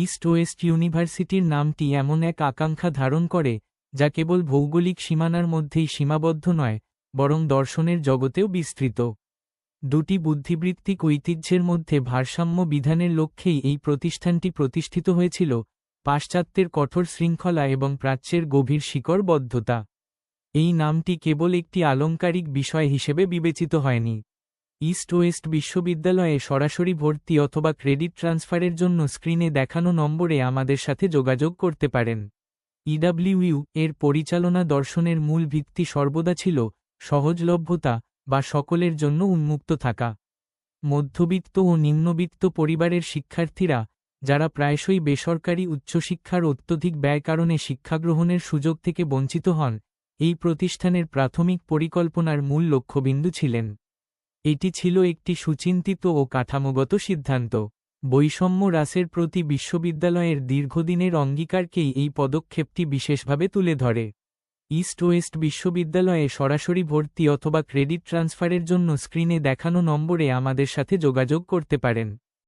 East West ইউনিভার্সিটির নামটি এমন এক আকাঙ্ক্ষা ধারণ করে যা কেবল ভৌগোলিক সীমানার মধ্যেই সীমাবদ্ধ নয়, বরং দর্শনের জগতেও বিস্তৃত। দুটি বুদ্ধিবৃত্তিক ঐতিহ্যের মধ্যে ভারসাম্য বিধানের লক্ষ্যেই এই প্রতিষ্ঠানটি প্রতিষ্ঠিত হয়েছিল, পাশ্চাত্যের কঠোর শৃঙ্খলা এবং প্রাচ্যের গভীর শিকড়বদ্ধতা। এই নামটি কেবল একটি আলংকারিক বিষয় হিসেবে বিবেচিত হয়নি। ইস্ট ওয়েস্ট বিশ্ববিদ্যালয়ে সরাসরি ভর্তি অথবা ক্রেডিট ট্রান্সফারের জন্য স্ক্রিনে দেখানো নম্বরে আমাদের সাথে যোগাযোগ করতে পারেন। ইডব্লিউইউ এর পরিচালনা দর্শনের মূল ভিত্তি সর্বদা ছিল সহজলভ্যতা বা সকলের জন্য উন্মুক্ত থাকা। মধ্যবিত্ত ও নিম্নবিত্ত পরিবারের শিক্ষার্থীরা, যারা প্রায়শই বেসরকারি উচ্চশিক্ষার অত্যধিক ব্যয় কারণে শিক্ষাগ্রহণের সুযোগ থেকে বঞ্চিত হন, এই প্রতিষ্ঠানের প্রাথমিক পরিকল্পনার মূল লক্ষ্যবিন্দু ছিলেন। এটি ছিল একটি সুচিন্তিত ও কাঠামোগত সিদ্ধান্ত। বৈষম্য হ্রাসের প্রতি বিশ্ববিদ্যালয়ের দীর্ঘদিনের অঙ্গীকারকেই এই পদক্ষেপটি বিশেষভাবে তুলে ধরে। ইস্ট ওয়েস্ট বিশ্ববিদ্যালয়ে সরাসরি ভর্তি অথবা ক্রেডিট ট্রান্সফারের জন্য স্ক্রিনে দেখানো নম্বরে আমাদের সাথে যোগাযোগ করতে পারেন।